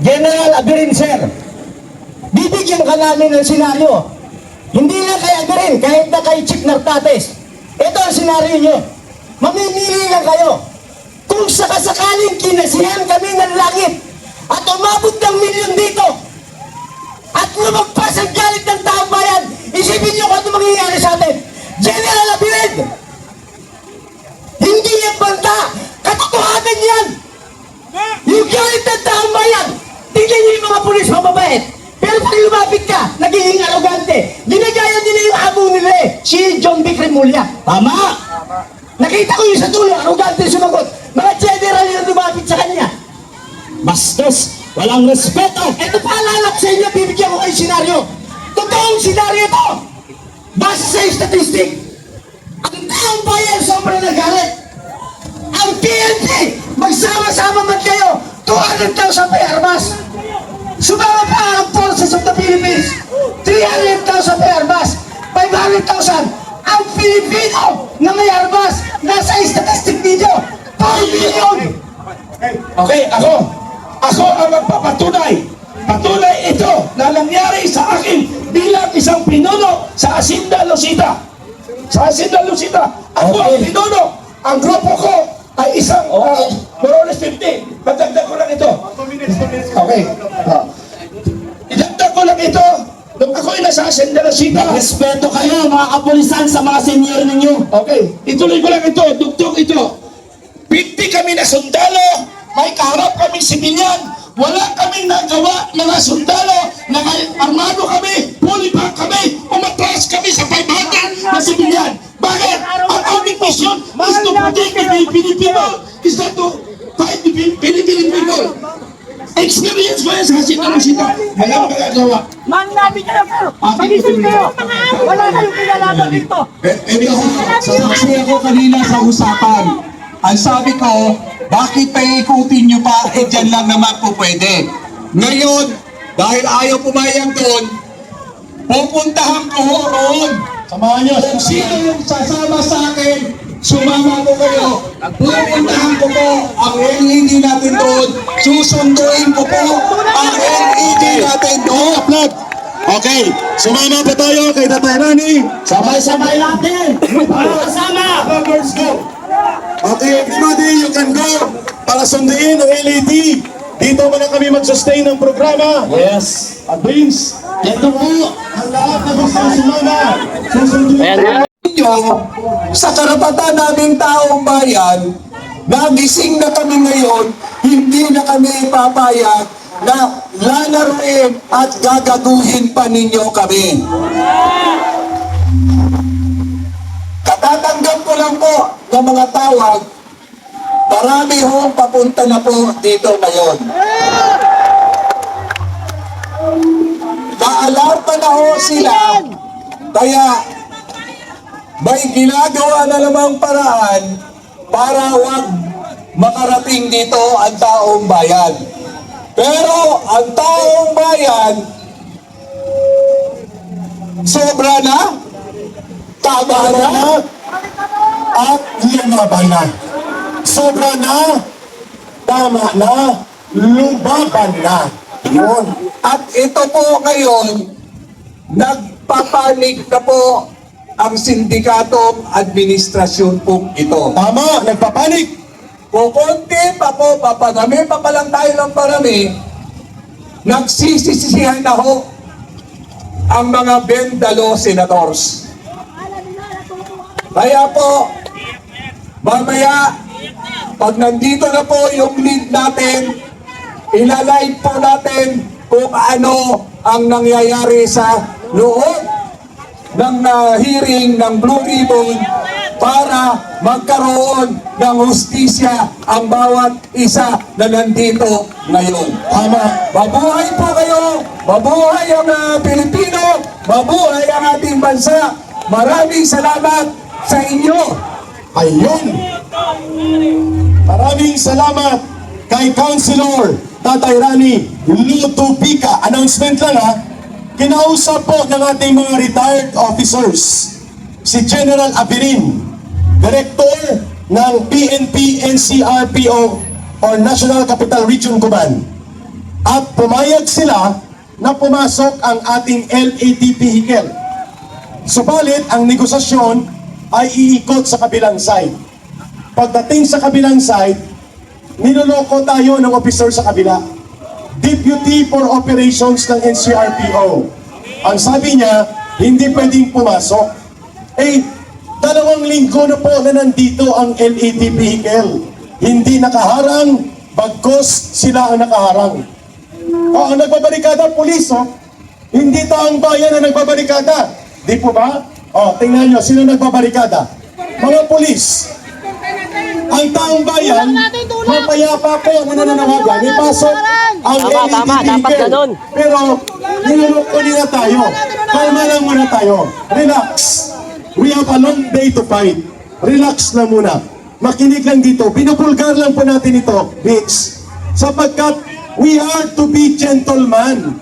General Abirin, sir, bibigyan ka namin ng senaryo. Hindi lang kay Abirin, kahit na kay Chief Nartates. Ito ang senaryo nyo. Mamimili lang kayo. Kung sakasakaling kinasihan kami ng langit at umabot ng milyon dito at lumagpas ang galit ng taong bayan, isipin nyo kung ano mangyayari sa atin. General Abirin, hindi yan banta. Katotohanan yan. Yung galit ng taong bayan, tignan nyo yung mga pulis mababait. Pero pag lumapit ka, nagiging arogante. Ginagaya nila yung amo nila eh. Si John B. Cremulya. Tama! Nakita ko yung sa dulo, arogante sumagot. Mga general yung lumapit sa kanya. Bastos, walang respeto. Ito paalala ko sa inyo, bibigyan ko kayo senaryo. Totoong senaryo to. Base sa statistic. Ang taong bayan sobrang nagalit. Ang PNP, magsama-sama man kayo, 200,000 may armas. Sumama pa ang forces of the Philippines, 300,000 may armas, 500,000. Ang Pilipino na may armas, nasa statistic ninyo, 4 million. Okay, ako ang magpapatunay. Patunay ito na nangyari sa akin bilang isang pinuno sa Hacienda Lucita. Sa Hacienda Lucita, ako ang pinuno. Ang grupo ko ay isang more or less 50. Magdagdag ko lang ito. Okay. Idagdag ko lang ito. Nung ako'y nasa Hacienda Lucita. Respeto kayo mga kapulisan sa mga senior ninyo. Okay, ituloy ko lang ito. Dugtong ito. 50 kami na sundalo. May kaharap kami sibilyan. Wala kaming nagawa mga sundalo. Armado kami. Pulibang kami. Umatras kami sa 500 na sibilyan. Bakit? Ang aming mission is to protect the Filipino people. Is not to fight the Filipino people. Experience ko yan sa Hacienda Lucita. Wala magagawa. Manlabi ka na pero pagising kayo. Wala kayong kinalaman dito. Sasaksi ako kanina sa usapan. Ang sabi ko, bakit pa ikutin nyo pa? Eh dyan lang naman po pwede. Ngayon, dahil ayaw pumayag doon, pupuntahan ko ho roon. Samahan nyo. Kung sino yung sasama sa akin, sumama ko kayo. Pupuntahan ko po ang LED natin doon. Susunduin ko po ang LED natin doon. Okay, sumama pa tayo kay Tatay Rani. Sabay-sabay natin. Kasama. Let's go. Okay, everybody, you can go para sunduin ang LED. Dito muna kami mag-sustain ng programa. Yes. Vince, Ito po. ang lahat na gusto sumama. Susunduin. Nyo, sa karapatan naming taong bayan, nagising na kami ngayon, hindi na kami papayag na lalaruin at gagaguhin pa ninyo kami. Katatanggap ko lang po ng mga tawag, marami hong papunta na po dito ngayon. Naalarma na ho sila, kaya may ginagawa na namang paraan para wag makarating dito ang taong bayan. Pero ang taong bayan, sobra na, tama na, at lumaban na. Sobra na, tama na, lumaban na. Yun. At ito po ngayon, nagpapanik na po ang sindikatong administrasyon po ito. Tama, nagpapanik. Kukunti pa po, papadami pa lang tayo ng parami, nagsisisihan na ho ang mga bendalo senators. Kaya po, mamaya, pag nandito na po yung lead natin, ilalive po natin kung ano ang nangyayari sa loob ng hearing ng Blue Ribbon para magkaroon ng hustisya ang bawat isa na nandito ngayon. Tama. Mabuhay po kayo! Mabuhay ang Pilipino! Mabuhay ang ating bansa! Maraming salamat sa inyo! Ayun. Maraming salamat kay Councilor Tatay Rani Lutubica. Announcement lang ha. Kinausap po ng ating mga retired officers si General Abirin, Director ng PNP NCRPO or National Capital Region Command. at pumayag sila na pumasok ang ating LAT vehicle. Subalit, ang negosasyon ay iikot sa kabilang side. Pagdating sa kabilang side, niloloko tayo ng officer sa kabila. Deputy for Operations ng NCRPO. Ang sabi niya, hindi pwedeng pumasok. Eh, 2 linggo na po na nandito ang LAT vehicle. Hindi nakaharang, bagkos sila ang nakaharang. O, ang nagbabarikada, pulis, oh. Hindi taong bayan na nagbabarikada. Di po ba? O, tingnan nyo, sino nagbabarikada? Mga pulis. Ang taong bayan, mapayapa po na nananawagan. Ipasok ang Tama, LED dapat vehicle. ganun. Pero, niluloko nila tayo. Kalma lang muna tayo. Relax. We have a long day to fight. Relax lang muna. Makinig lang dito. Binubulgar lang po natin ito, bitch. Sapagkat we are to be gentlemen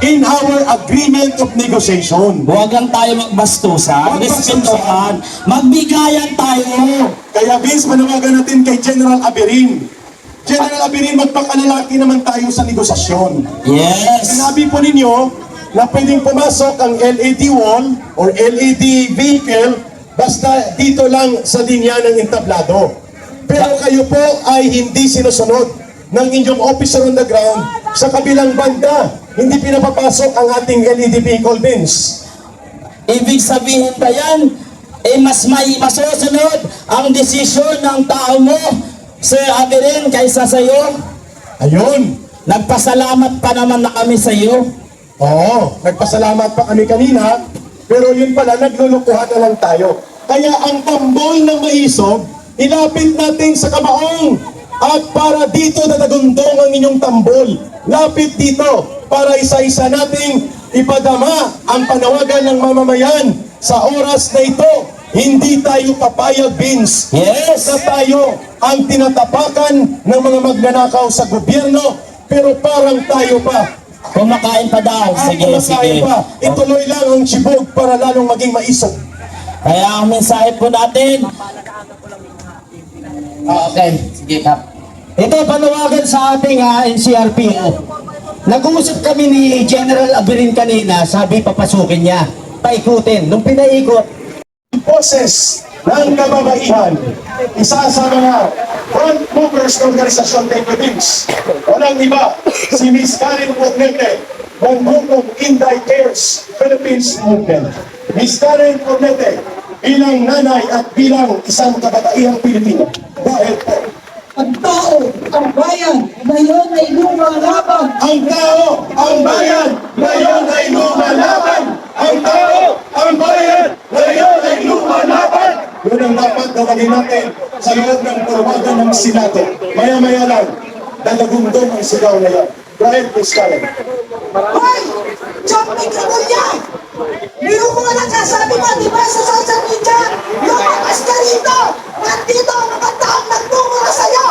in our agreement of negotiation. Huwag lang tayo magbastusan, respetuhan, magbigayan tayo. Kaya Vince, manawagan natin kay General Aberin. General Aberin, magpakalalaki naman tayo sa negosasyon. Yes. Sinabi po ninyo na pwedeng pumasok ang LAT wall or LAT vehicle basta dito lang sa linya ng entablado. Pero kayo po ay hindi sinusunod ng inyong officer on the ground sa kabilang banda. Hindi pinapapasok ang ating LED vehicle, Vince. Ibig sabihin ba yan, mas may masusunod ang desisyon ng tao mo, Sir Aberin, kaysa sa iyo? Ayun. Nagpasalamat pa naman na kami sa iyo. Oo, nagpasalamat pa kami kanina, pero yun pala, naglulukuhan na lang tayo. Kaya ang tambol ng maisog, ilapit natin sa kabaong. At para dito natagundong ang inyong tambol. Lapit dito para isa-isa nating ipadama ang panawagan ng mamamayan sa oras na ito. Hindi tayo papayag, Vince. Yes. Na tayo ang tinatapakan ng mga magnanakaw sa gobyerno, pero parang tayo pa. Kumakain pa daw. Sige, sige. Pa. Ituloy lang ang sibog para lalong maging maisog. Kaya ang mensahe po natin, okay, sige Kap. Ito, panawagan sa ating NCRPO. Nag-uusap kami ni General Aberin kanina, sabi papasukin niya, paikutin. Nung pinaikot, Boses ng kababaihan, isa sa mga front movers ng organisasyon ng Philippines. Walang iba, si Miss Karen Cornete ng grupong Inday Cares Philippines Movement. Miss Karen Cornete, bilang nanay at bilang isang kabataihang Pilipino. Dahil po, ang tao, ang bayan, ngayon ay lumalaban. ang tao, ang bayan, ngayon ay lumalaban. Ang tao, ang bayan, ngayon ay lumalaban. Yun ang dapat gawin natin sa loob ng purwagan ng Senado. Maya-maya lang, dalagundong ang sigaw na yan. Dahil, Miss Karen. Hoy! Chok, may kribulya! Meron mo nga nagsasabi mo, di ba, sa social media? Lumakas ka rito! Nandito ang mga taong nagmumura sa'yo!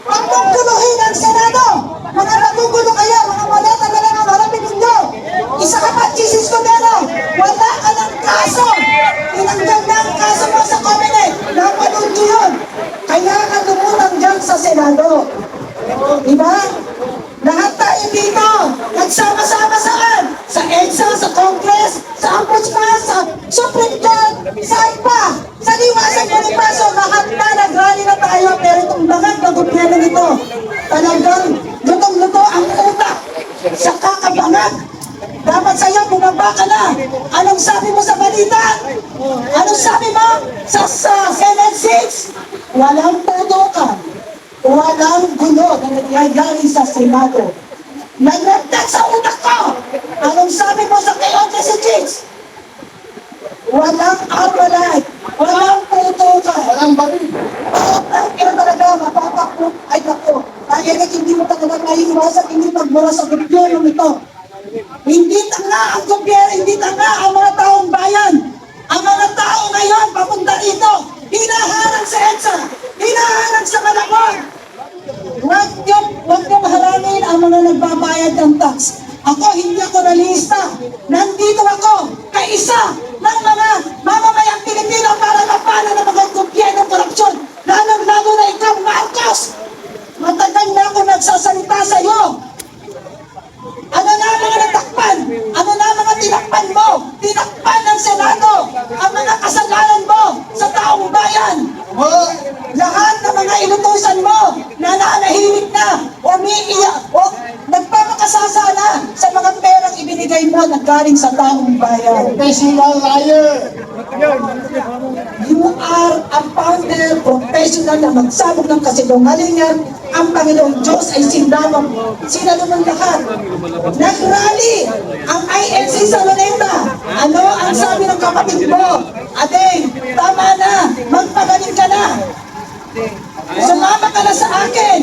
Huwag mong guluhin ang Senado! Mga nagugulo kayo, mga maleta na lang ang harapin ninyo! Isa ka pa, Jesus Cordero! Wala ka ng kaso! Tinanggal na ang kaso mo sa Comelec! Napanood nyo yun! Kaya ka lumutang dyan sa Senado! Diba? Lahat tayo dito, nagsama-sama saan? Sa EDSA, sa Congress, sa Ombudsman, sa Supreme Court, saan pa? Sa Liwasan Bonifacio, lahat na nagrally na tayo, pero itong bangag na gobyerno nito, talagang lutong-luto ang utak sa kakabangag. Dapat sa'yo, bumaba ka na. Anong sabi mo sa balita? Anong sabi mo sa Senate 6? Walang putukan. Walang gulo na nangyayari sa Senado. Naglandag sa utak ko! Anong sabi mo sa kay si Chicks? Walang armalite, walang putukan, walang baril. Pero talaga, mapapakot, ay nako. Kaya hindi mo talaga maiiwasan, hindi magmura sa gobyerno nito. Hindi tanga ang gobyerno, hindi tanga ang mga taong bayan. Ang mga tao ngayon, papunta rito, hinaharang sa EDSA, hinaharang sa Malabon. Huwag niyong harangin ang mga nagbabayad ng tax. Ako, hindi ako nalista. Nandito ako, kaisa ng mga mamamayang Pilipino para mapala ng mga gobyerno ng korupsyon. Lalong-lalo na ikaw, Marcos! Matagal na ako nagsasalita sa iyo. O, lahat ng mga inutusan mo, nananahimik na, umiiyak, o nagpapakasasa na sa mga perang ibinigay mo na galing sa taong bayan. Professional liar! You are a founder, professional na magsabog ng kasinungalingan. Ang Panginoong Diyos ay sinalo ng lahat. Nag-rally ang INC sa Luneta. Ano ang sabi ng kapatid mo? Adeng, tama na, magpagaling ka na. Sumama ka na sa akin.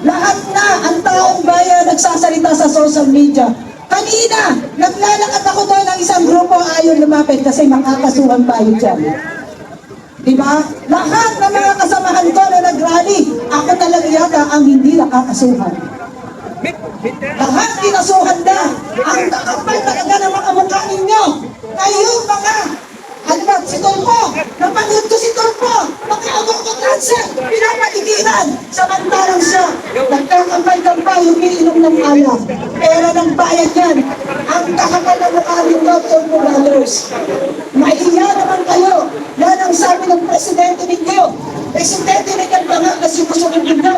Lahat na ang taong bayan nagsasalita sa social media. Kanina, naglalakad ako doon ng isang grupo ayaw lumapit kasi makakasuhan tayo dyan. Diba? Lahat ng mga kasamahan ko na nag-rally, ako talaga yata ang hindi nakakasuhan. Lahat kinasuhan na. Ang nakapal talaga ng mga mukha ninyo. Kayo mga, ano ba, si Tulfo, napanood ko si Tulfo, makaabot ko cancer, pinapaligiran. Samantalang siya, nagkakampay-kampay, umiinom ng alak. Pera ng bayan yan. Ang kakapal na mukha ninyo, Tulfo Brothers. Mahiya naman kayo. Yan ang sabi ng presidente ninyo. Presidente ninyo pa nga kasi musukin ninyo.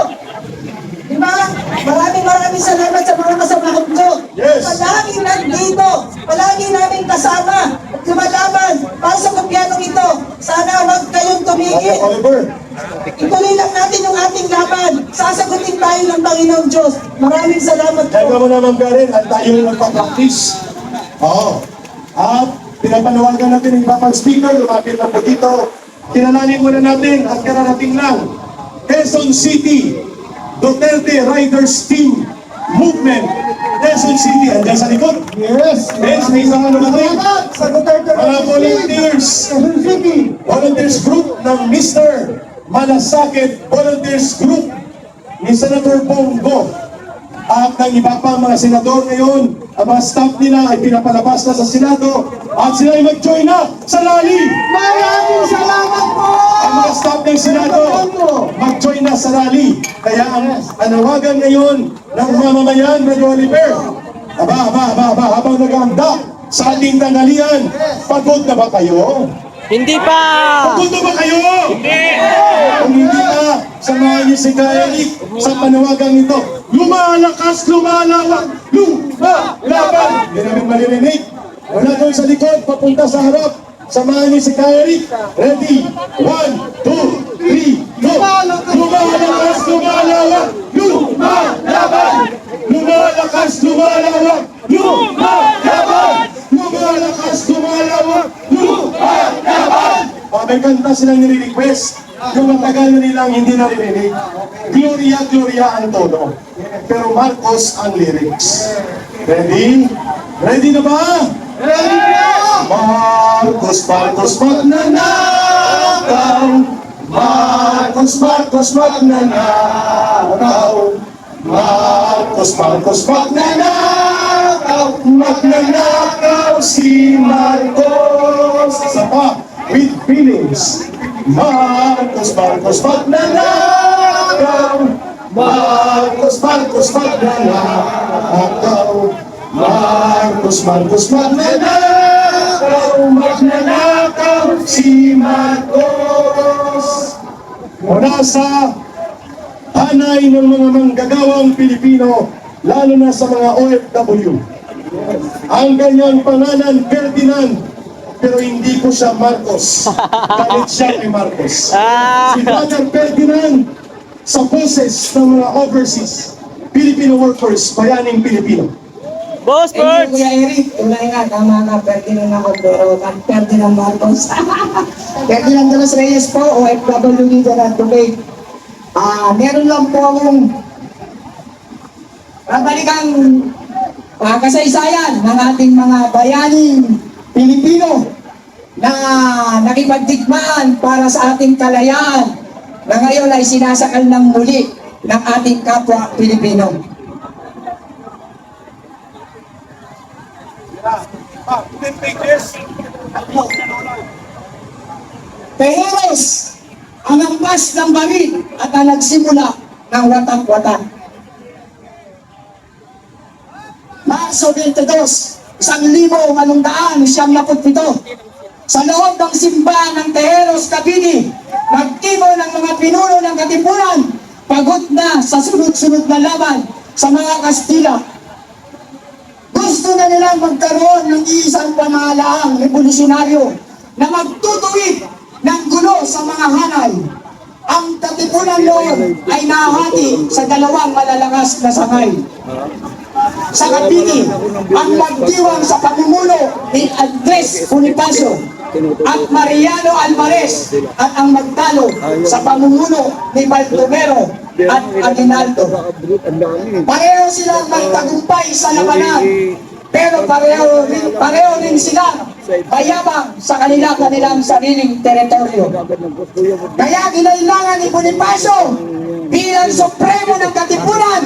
Diba? Maraming salamat sa mga kasamahan ko. Yes. Palagi nandito. Palagi namin kasama. Lumalaban para sa gobyernong ito. Sana huwag kayong tumigil. Oliver, Ituloy lang natin yung ating laban. Sasagutin tayo ng Panginoong Diyos. Maraming salamat kaya po. mo naman Karen, at tayo yung nagpa-practice. Oo. At pinapanawagan natin yung iba pang speaker, lumapit na po dito. Kinalanin muna natin at kararating lang. Quezon City, Duterte Riders Team Movement. Quezon City, andyan sa likod. Yes. Yes, may isang ano natin. Sa Duterte Mga volunteers. Volunteers group ng Mr. Malasakit Volunteers Group ni Senator Bongo at ng iba pang mga senador ngayon. Ang mga staff nila ay pinapalabas na sa Senado at sila ay mag-join na sa rally. Maraming salamat po! Ang mga staff ng Senado mag-join na sa rally. Kaya ang anawagan ngayon ng mamamayan, Brother Oliver, habang nag-aanda sa ating tanghalian, pagod na ba kayo? Hindi pa! Pagod na ba kayo? Hindi! Kung hindi ka, samahan niyo si Kaelik sa panawagang ito. Lumalakas, lumalawak, lumalaban! Hindi namin maririnig. Wala doon sa likod, papunta sa harap. Samahan niyo si Kaelik. Ready? 1, 2, 3, go! Lumalakas, lumalawak, lumalaban! Lumalakas, lumalawak, lumalaban! Lumalakas, lumalawak, lumalaban! May kanta silang nire-request. Yung matagal na nilang hindi naririnig. Gloria, Gloria ang tono. Pero Marcos ang lyrics. Ready? Ready na ba? Ready na! Marcos, Marcos, magnanakaw. Marcos, Marcos, magnanakaw. Marcos, Marcos, magnanakaw. Magnanakaw si Marcos. Isa pa, with feelings. Marcos, Marcos, magnanakaw. Marcos, Marcos, magnanakaw. Marcos, Marcos, magnanakaw. Magnanakaw si Marcos. Mula sa hanay ng mga manggagawang Pilipino, lalo na sa mga OFW. Ang kanyang pangalan, Ferdinand, pero hindi po siya Marcos. Kahit siya ay Marcos. Si Brother Ferdinand, sa boses ng mga overseas Filipino workers, bayaning Pilipino. Boss Thank Birds! you, Kuya Eric. Tunay nga, tama nga, Ferdinand ako, pero Ferdinand Marcos. Ferdinand de los Reyes po, OFW leader at Dubai. Meron lang po akong babalikang kasaysayan ng ating mga bayaning Pilipino na nakipagdigmaan para sa ating kalayaan na ngayon ay sinasakal ng muli ng ating kapwa Pilipino. Teheros ang ampas ng baril at ang nagsimula ng watak-watak. Marso 22, 1,897, sa loob ng simbahan ng Teheros, Cavite, Pagtibon ng mga pinuno ng Katipunan, pagod na sa sunod-sunod na laban sa mga Kastila. Gusto na nilang magkaroon ng isang pamahalaang revolusyonaryo na magtutuwid ng gulo sa mga hanay. Ang Katipunan noon ay nahati sa dalawang malalakas na sangay. Sa Cavite, ang magdiwang sa pamumuno ni Andres Bonifacio at Mariano Alvarez at ang magtalo sa pamumuno ni Baldomero at Aguinaldo. Pareho silang magtagumpay sa labanan, pero pareho rin silang bayabang sa kanilang sariling teritoryo. Kaya kinailangan ni Bonifacio bilang supremo ng Katipunan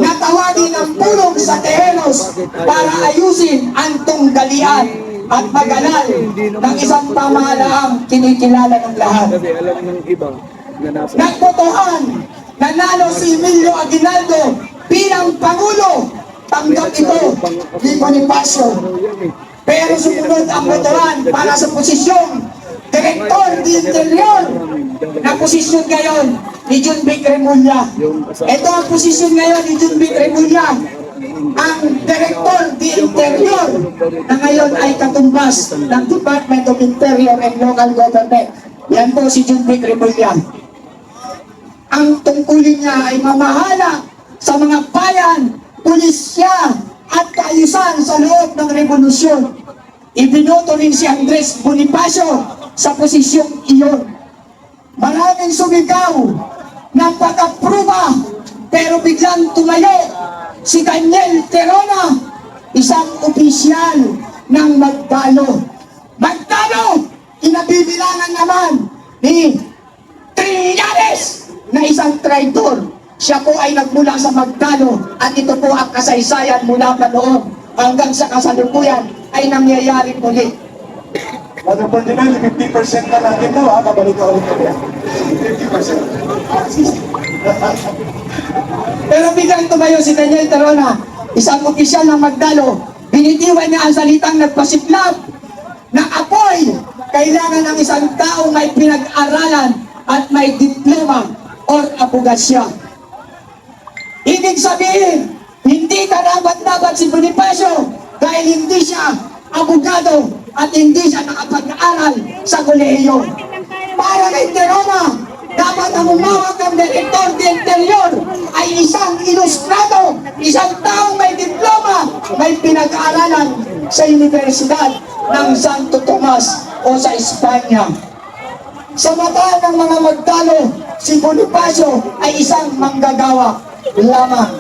na tawagin ang pulong sa Tejeros para ayusin ang tunggalian at magalal ng isang pamahalaang kinikilala ng lahat. Nagbotohan, nanalo si Emilio Aguinaldo bilang Pangulo. Tanggap ito ni Bonifacio. Pero sumunod ang botohan para sa posisyong Direktor de Interior na posisyon ngayon ni John Vic Remulla. Ito ang posisyon ngayon ni John Vic Remulla, ang Direktor de Interior na ngayon ay katumbas ng Department of Interior and Local Government. Yan po si John Vic Remulla. Ang tungkulin niya ay mamahala sa mga bayan, pulisya at kaayusan sa loob ng revolusyon. Ibinoto rin si Andres Bonifacio sa posisyong iyon. Maraming sumigaw ng pag-apruba, pero biglang tumayo si Daniel Terona, isang opisyal ng Magdalo. Magdalo, inabibilangan naman ni Trillanes na isang traitor. Siya po ay nagmula sa Magdalo at ito po ang kasaysayan mula pa noon hanggang sa kasalukuyan ay nangyayari muli. Brother Ferdinand, 50% na natin daw ha, kabalik ka ulit ulit. 50%. Pero biglang tumayo si Daniel Terona, isang opisyal ng Magdalo. Binitiwan niya ang salitang nagpasiklab na apoy. Kailangan ng isang taong may pinag-aralan at may diploma or abugasya. Ibig sabihin, hindi karapat-dapat si Bonifacio dahil hindi siya abogado at hindi siya nakapag-aaral sa kolehiyo. Para kay Terona, dapat ang umawag ng Direktor de Interior ay isang ilustrado, isang taong may diploma, may pinag-aaralan sa Universidad ng Santo Tomas o sa Espanya. Sa mata ng mga Magdalo, si Bonifacio ay isang manggagawa lamang.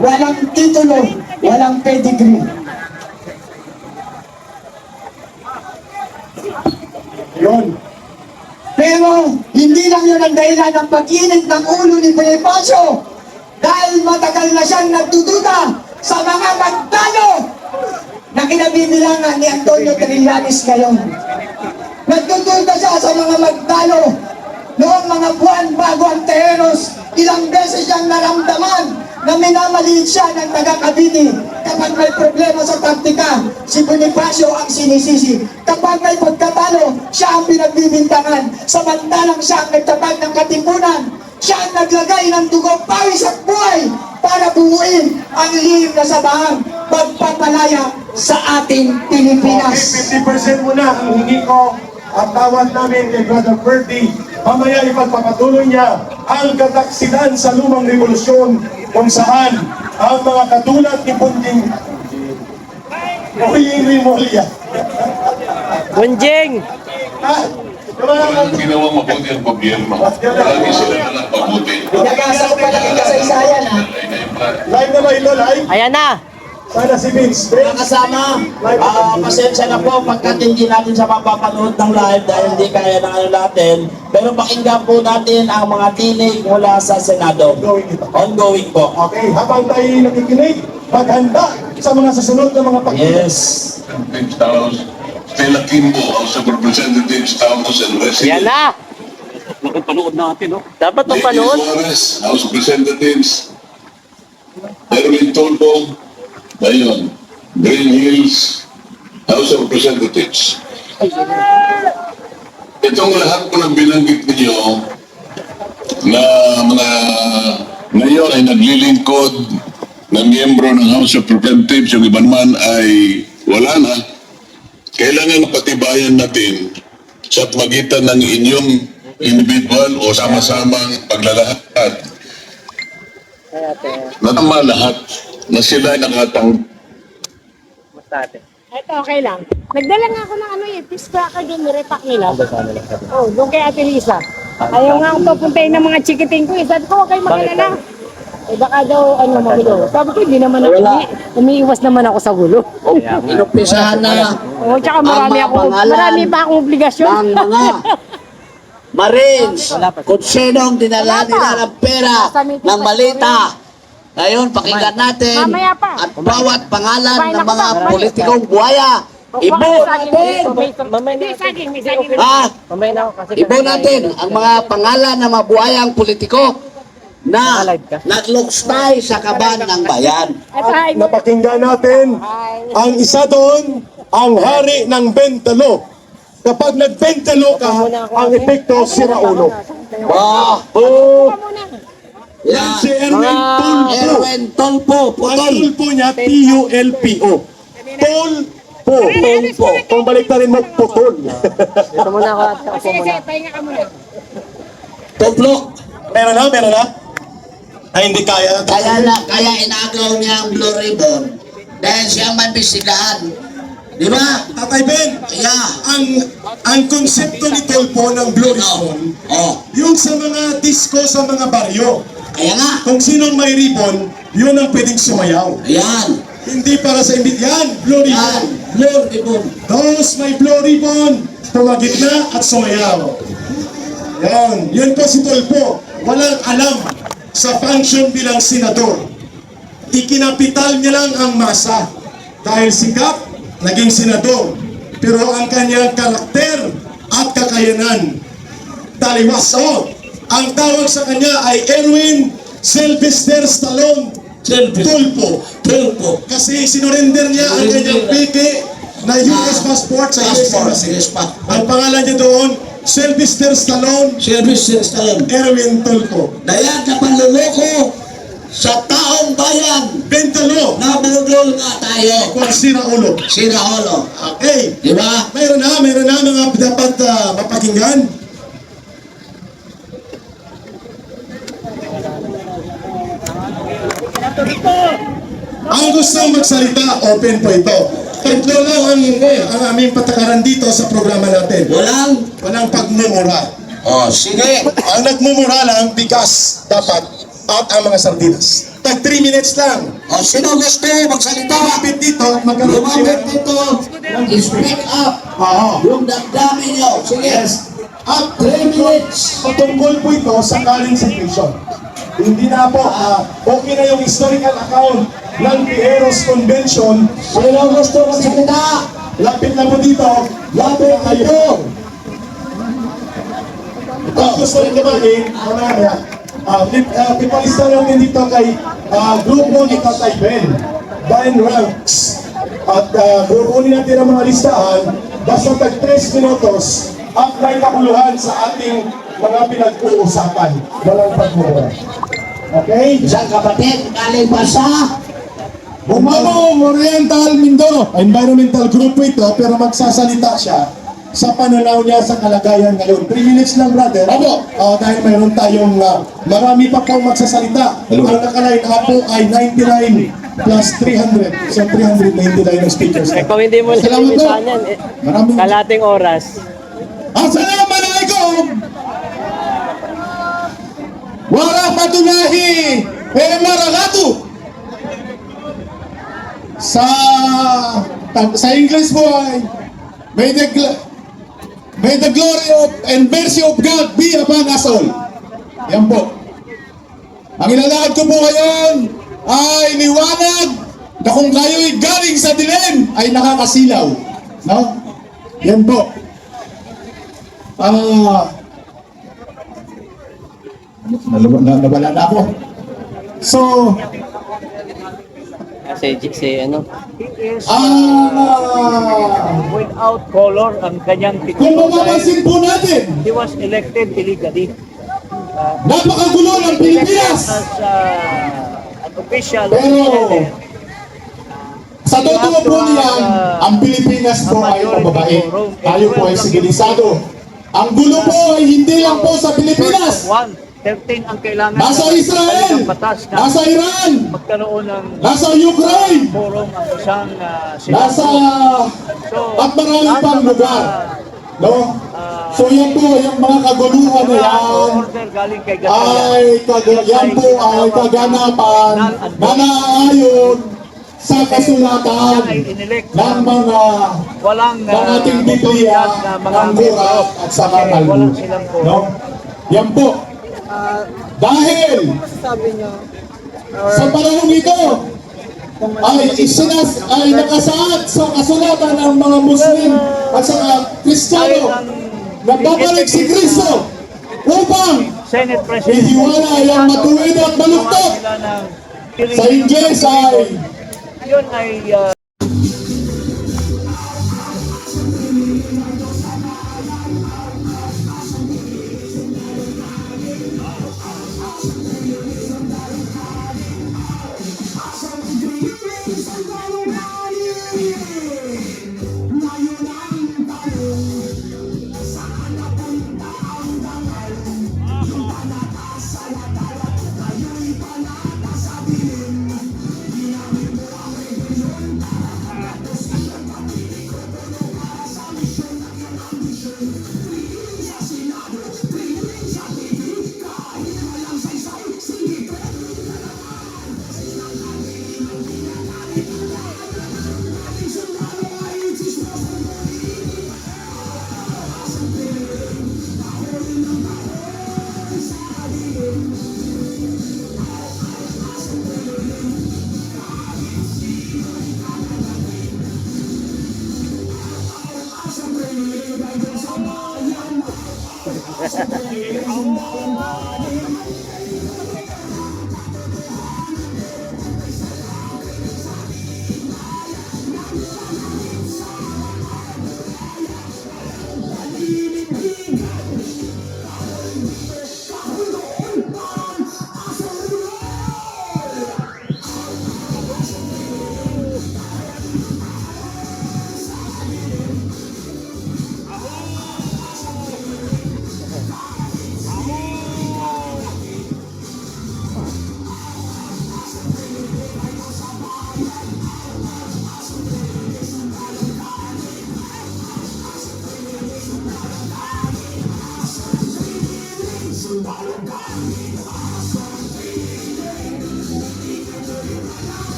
Walang titulo, walang pedigree. Yun. Pero hindi lang yun ang dahilan ng pag-init ng ulo ni Bonifacio dahil matagal na siyang nagdududa sa mga Magdalo na kinabibilangan ni Antonio Trillanes ngayon. Nagdududa siya sa mga Magdalo noong mga buwan bago ang Tejeros. Ilang beses siyang naramdaman na minamaliit siya ng taga-Cavite. Kapag may problema sa taktika, si Bonifacio ang sinisisi. Kapag may pagkatalo, siya ang pinagbibintangan. Samantalang siya ang nagtatag ng Katipunan. Siya ang naglagay ng dugo, pawis at buhay para buuin ang lihim na sabahang pagpapalaya sa ating Pilipinas. Okay, 50% muna ang hingi ko at tawad namin kay Brother Ferdy. Mamaya ipagpapatuloy niya ang kataksidan sa lumang revolusyon kung saan ang mga katulad ni Bunjing Oying Rimolya. Bunjing! Walang ginawang mabuti ang gobyerno. Lagi sila nalang mabuti. Pinag-asa ko pala yung kasaysayan, ha? Live na ba ito? Live? Ayan na! Sana si Vince. Mga kasama, pasensya na po pagkat hindi natin sa mapapanood ng live dahil hindi kaya ng ano natin. Pero pakinggan po natin ang mga tinig mula sa Senado. Ongoing po. Okay, habang tayo nakikinig, maghanda sa mga susunod na mga pakinggan. Yes. House, Stella Kimbo, House of Representatives, Taos and Ayan Residents. na! Panood natin, no? Dapat J.D. mapanood. Suarez, House of Representatives. Erwin Tolbo, ayun, Green Hills, House of Representatives. itong lahat po ng binanggit ninyo na mga ngayon ay naglilingkod na miyembro ng House of Representatives, yung iba naman ay wala na. Kailangan patibayan natin sa pagitan ng inyong individual o sama-samang paglalahad. Natama lahat na sila ay nakatang. Ito, okay lang. Nagdala nga ako ng ano eh, fish cracker doon, nirepack nila. Oh, doon kay Ate Lisa. Ayaw nga akong papuntahin ng mga chikiting ko eh. Sabi ko, huwag kayong magalala. Eh baka daw, ano, magulo. Sabi ko, hindi naman ako, umiiwas naman ako sa gulo. Inumpisahan na Oo, tsaka marami Ang mga ako, pangalan marami pa akong obligasyon. ng mga Marines kung sinong dinala Wala pa. nila ng pera Nasa meeting ng pa. Malita. Ngayon, pakinggan natin Mamaya pa. at bawat pangalan Kumain ng ako mga pa. politikong buhaya. Ibo natin! Hindi, saging, may saging. Ha? Ibo natin ang mga pangalan ng mga buhayang politiko na nagluksay sa kaban ng bayan. Ito, hi. Napakinggan natin ang isa doon, ang hari ng Bentalo. Kapag nagbentalo ka, ang epekto siraulo. Baho! Yan si Erwin Tulfo. Erwin Tolpo, Ang putol. tulpo niya, T-U-L-P-O. Tulpo. Tulpo. Kung balik na rin mo, putol. Sige, sige, pahinga ka muna. Tuplok. Meron na, meron na. Ay, hindi kaya. Kaya inagaw niya ang Blue Ribbon dahil siyang mabisigaan. Di ba? Tatay Ben, Yeah. ang konsepto ni Tulpo ng Blue Ribbon, Oh. yung sa mga disco sa mga baryo. Kaya nga. Kung sinong may ribbon, yun ang pwedeng sumayaw. Ayan. Hindi para sa imbit. Yan, Blue Yan. Ribbon. Blue Ribbon. Those may Blue Ribbon, tumagit na at sumayaw. Yan, yun po si Tulpo. Walang alam sa function bilang senador. Ikinapital niya lang ang masa. Dahil sikat, naging senador. Pero ang kanyang karakter at kakayanan, taliwas. Ang tawag sa kanya ay Erwin Sylvester Stallone Tulpo. Tulpo. Kasi sinurrender niya ang kanyang peke na US passport sa US Embassy. Yes, pa. Ang pangalan niya doon, Sylvester Stallone Service Stallone. Erwin Tulpo. Dahil na panluloko sa taong bayan. Bentalo, na budol nga tayo. kung siraulo. Siraholo. Okay. Di ba? Mayroon na mga dapat mapakinggan. Ang gustong magsalita, open po ito. Tatlo lang ang aming patakaran dito sa programa natin. Walang pagmumura. Oh, sige. Ang nagmumura lang, bigas dapat at ang mga sardinas. Tag 3 minutes lang. O, sino gusto magsalita? Lumapit dito at magkaroon Lumapit dito. Speak up. Oo. Yung damdamin nyo. Sige. Yes. Up 3 minutes. Patungkol po ito sa current situation. Hindi na po, okay na yung historical account ng Piheros Convention. Sino gusto magsalita? Lapit na po dito. Lapit kayo. Kung gusto rin kumain, mamaya. Pipalista namin dito kay grupo ni Tatay Ben. Ben Ranks. At grupunin natin ang mga listahan. Basta tag 3 minutos at may kakuluhan sa ating mga pinag-uusapan. Walang pagmumura. Okay? Isang kapatid, galing pa sa Bumabong Oriental Mindoro. Environmental group ito, pero magsasalita siya sa pananaw niya sa kalagayan ngayon. 3 minutes lang, brother. Opo. Dahil mayroon tayong marami pa pong magsasalita. Ang nakaline up po ay 99 plus 300. So 399 ang speakers. Kung hindi mo Salamat po. limitahan yan, Maraming kalating oras. Assalamualaikum. Warahmatullahi wabarakatuh. Sa English po ay May the glory of and mercy of God be upon us all. Yan po. Ang ilalakad ko po ngayon ay liwanag na kung kayo'y galing sa dilim ay nakakasilaw. No? Yan po. Nawala na ako. So, Si ano? He is Ah, without color ang kanyang kung titulo dahil mapapansin po natin, he was elected illegally. napakagulo ng Pilipinas. As an official Pero, sa totoo po niyan, ang Pilipinas po ay mababait. Tayo po ay sigilisado. Ang gulo po ay hindi lang po sa Pilipinas. 13 ang kailangan Nasa ng Israel, talagang batas na nasa Iran, magkaroon ng nasa Ukraine, forum ang isang nasa at maraming pang lugar. No? So yan po, yung mga kaguluhan na yan, order galing kay Gatchalian. yan po ay kaganapan na naayon sa kasulatan ng mga Walang ng ating Biblia, na mga ng Quran at sa kasi Talmud. walang silang forum. No? Yan po. Dahil sa panahon ito ay nakasaad sa kasulatan ng mga Muslim at sa Kristiyano na babalik si Kristo upang Senate President ihiwalay ang matuwid at maluktot. Sa Ingles ay yun ay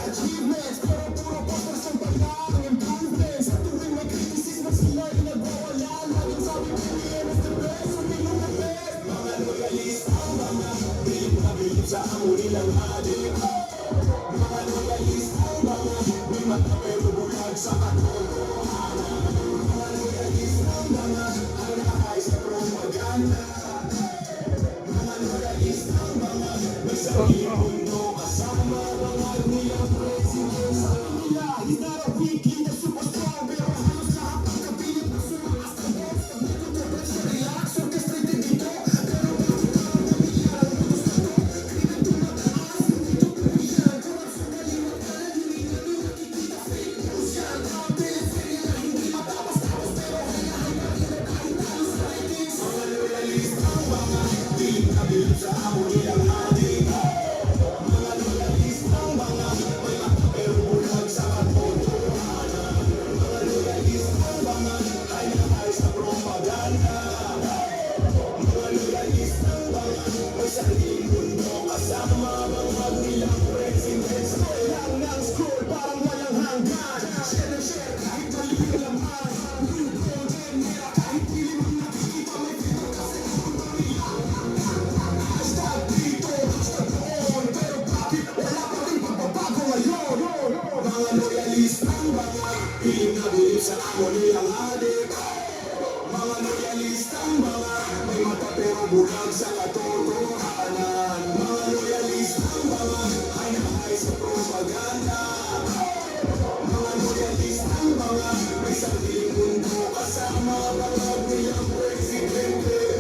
Achievements He's not a weak, he's a super strong. Pero halos lahat ng kapilit na sumakas na boss. Pag natutupan siya, relax, orchestrated dito. Pero bakit parang nabigyan ang utos na to? Hindi tumataas, hindi ito provision. Kurang sa kaliwat ka na, hindi na nyo nakikita. Fake news yan, mga teleserye na hindi matapos-tapos. Pero hayahay pa rin na kahit talo sa ratings. Mga loyalist ang mga pilit na bilog sa amo nilang ating. Mga loyalist ang mga may mata pero bulag sa katotohanan. Mga loyalist ang mga ay nakay sa propaganda. Mga loyalist ang mga may sariling mundo kasama mga nilang presidents. Lang ng scroll parang walang hanggan. Share na share kahit maliit laman. Blue, golden, mera kahit pili mo nakikita may pito kasi kulto nila. Hashtag dito, hashtag doon. Pero bakit wala pa rin pagbabago ngayon? Mga loyalist ang mga piling na bilib sa amo nilang adik. Mga loyalist ang mga may mata pero bulag sa katotohanan. Mga loyalist ang mga ay nakay sa propaganda. Mga loyalist ang mga may sariling mundo kasama mga nilang presidente.